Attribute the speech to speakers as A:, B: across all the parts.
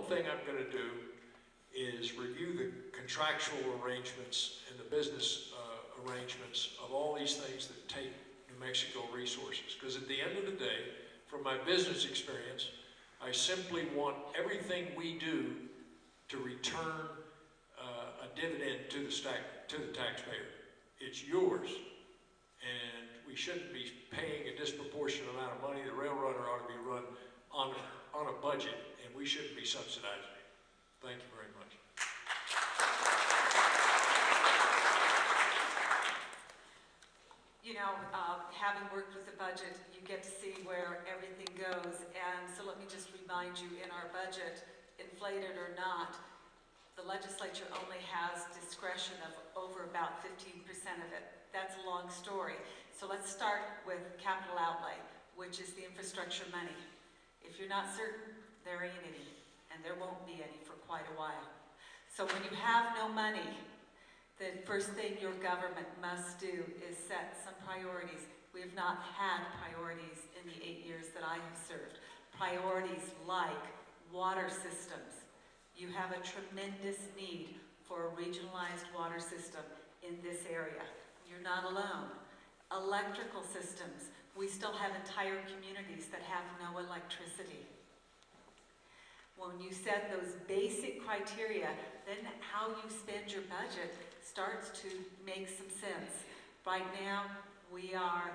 A: thing I'm going to do is review the contractual arrangements and the business arrangements of all these things that take New Mexico resources. Because at the end of the day, from my business experience, I simply want everything we do to return a dividend to the taxpayer. It's yours, and we shouldn't be paying a disproportionate amount of money. The rail runner ought to be run on a budget, and we shouldn't be subsidizing it. Thank you very much.
B: You know, having worked with the budget, you get to see where everything goes. And so let me just remind you, in our budget, inflated or not, the legislature only has discretion of over about 15% of it. That's a long story. So let's start with capital outlay, which is the infrastructure money. If you're not certain, there ain't any, and there won't be any for quite a while. So when you have no money, the first thing your government must do is set some priorities. We have not had priorities in the 8 years that I have served. Priorities like water systems. You have a tremendous need for a regionalized water system in this area. You're not alone. Electrical systems. We still have entire communities that have no electricity. When you set those basic criteria, then how you spend your budget starts to make some sense. Right now, we are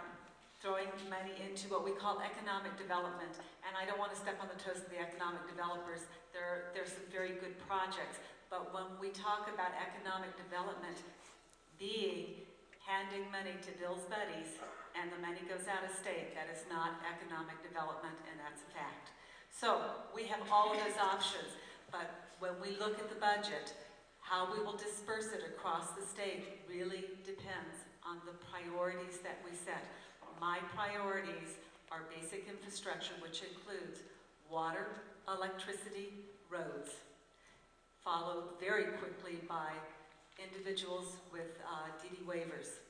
B: throwing money into what we call economic development. And I don't want to step on the toes of the economic developers. There's some very good projects. But when we talk about economic development being handing money to Bill's buddies and the money goes out of state, that is not economic development, and that's a fact. So we have all of those options, but when we look at the budget, how we will disperse it across the state really depends on the priorities that we set. My priorities are basic infrastructure, which includes water, electricity, roads, followed very quickly by individuals with DD waivers,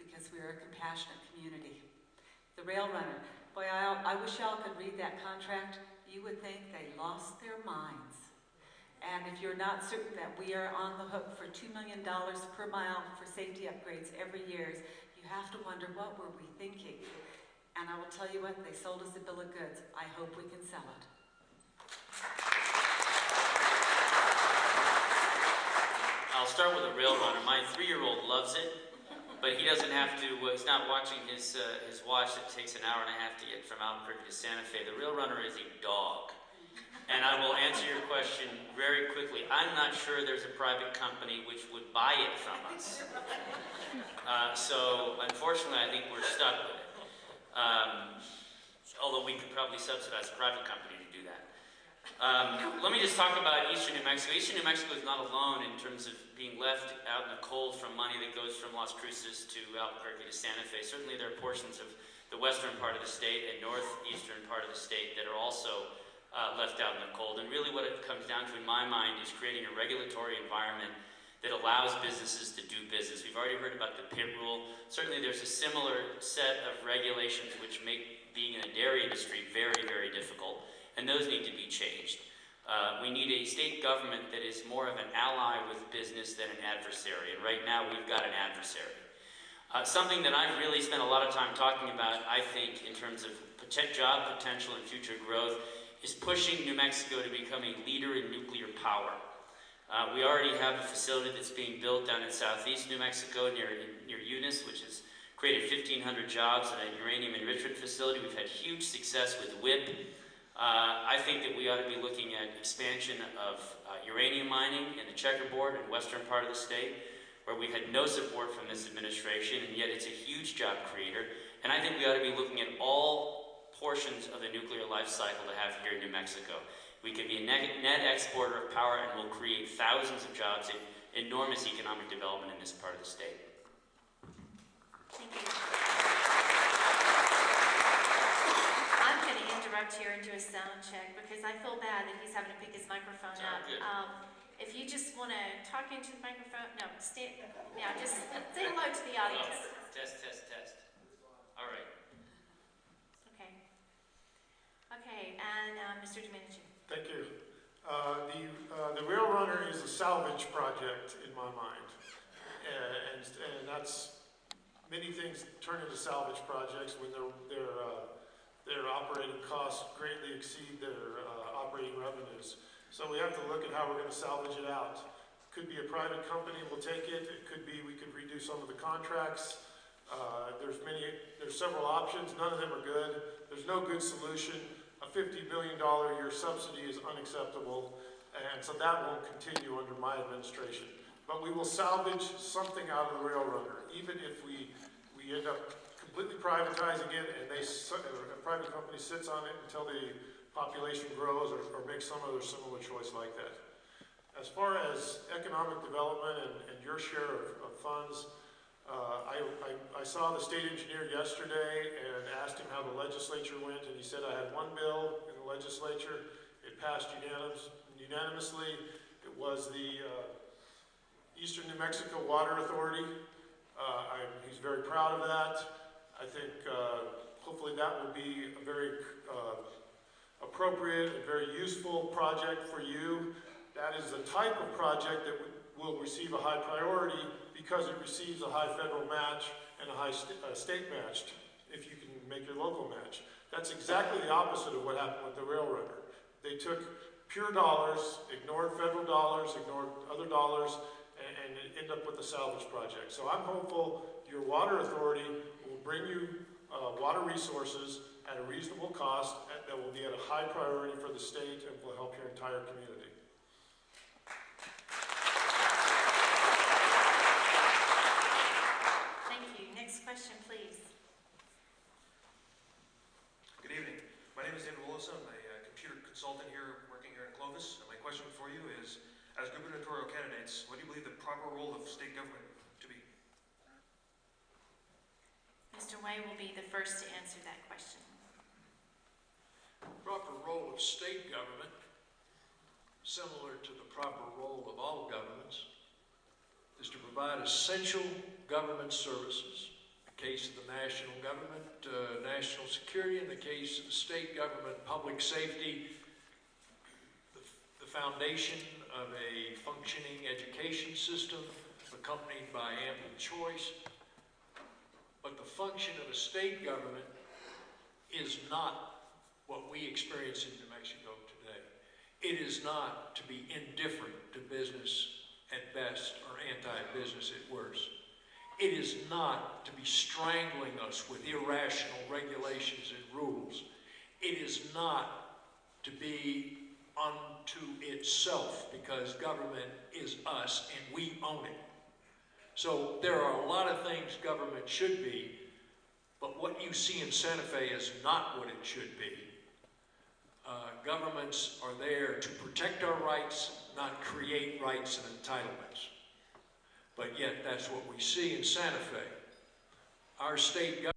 B: because we are a compassionate community. The rail runner, boy, I wish y'all could read that contract. You would think they lost their minds. And if you're not certain that we are on the hook for $2 million per mile for safety upgrades every year, you have to wonder, what were we thinking? And I will tell you what, they sold us a bill of goods. I hope we can sell it.
C: I'll start with a rail runner. My 3-year-old loves it, but he doesn't have to, he's not watching his watch that takes an hour and a half to get from Albuquerque to Santa Fe. The rail runner is a dog. And I will answer your question very quickly. I'm not sure there's a private company which would buy it from us. So unfortunately, I think we're stuck with it. Although we could probably subsidize a private company to do that. Let me just talk about Eastern New Mexico. Eastern New Mexico is not alone in terms of being left out in the cold from money that goes from Las Cruces to Albuquerque to Santa Fe. Certainly there are portions of the western part of the state and northeastern part of the state that are also left out in the cold. And really what it comes down to, in my mind, is creating a regulatory environment that allows businesses to do business. We've already heard about the PIT rule. Certainly there's a similar set of regulations which make being in the dairy industry very, very difficult, and those need to be changed. We need a state government that is more of an ally with business than an adversary, and right now we've got an adversary. Something that I've really spent a lot of time talking about, I think, in terms of job potential and future growth, is pushing New Mexico to become a leader in nuclear power. We already have a facility that's being built down in southeast New Mexico near Eunice, which has created 1,500 jobs at a uranium enrichment facility. We've had huge success with WIP. I think that we ought to be looking at expansion of uranium mining in the checkerboard in the western part of the state, where we've had no support from this administration, and yet it's a huge job creator. And I think we ought to be looking at all portions of the nuclear life cycle to have here in New Mexico. We can be a net exporter of power, and we'll create thousands of jobs and enormous economic development in this part of the state.
D: Thank you. I'm going to interrupt here and do a sound check because I feel bad that he's having to pick his microphone up. If you just want to talk into the microphone, no, just say hello to the audience.
C: Test. All right.
D: Okay, and Mr. Domenici.
E: Thank you. runner is a salvage project in my mind. And that's, many things turn into salvage projects when their operating costs greatly exceed their operating revenues. So we have to look at how we're going to salvage it out. Could be a private company will take it. It could be we could redo some of the contracts. There's several options. None of them are good. There's no good solution. A $50 million a year subsidy is unacceptable, and so that won't continue under my administration. But we will salvage something out of the rail runner, even if we end up completely privatizing it and a private company sits on it until the population grows or makes some other similar choice like that. As far as economic development and your share of funds, I saw the state engineer yesterday and asked him how the legislature went, and he said I had one bill in the legislature. It passed unanimously. It was the Eastern New Mexico Water Authority. He's very proud of that. I think hopefully that will be a very appropriate and very useful project for you. That is the type of project that will receive a high priority because it receives a high federal match and a high state match if you can make your local match. That's exactly the opposite of what happened with the rail runner. They took pure dollars, ignored federal dollars, ignored other dollars, and end up with a salvage project. So I'm hopeful your water authority will bring you water resources at a reasonable cost that will be at a high priority for the state and will help your entire community.
D: Thank you. Next question, please.
F: Good evening. My name is David Willis. I'm a computer consultant here, working here in Clovis. And my question for you is, as gubernatorial candidates, what do you believe the proper role of state government to be?
D: Mr. Way will be the first to answer that question.
A: Proper role of state government, similar to the proper role of all governments, is to provide essential government services. In the case of the national government, national security. In the case of the state government, public safety. The foundation of a functioning education system accompanied by ample choice. But the function of a state government is not what we experience in New Mexico today. It is not to be indifferent to business at best or anti-business at worst. It is not to be strangling us with irrational regulations and rules. It is not to be unto itself, because government is us and we own it. So there are a lot of things government should be, but what you see in Santa Fe is not what it should be. Governments are there to protect our rights, not create rights and entitlements. But yet that's what we see in Santa Fe. Our state government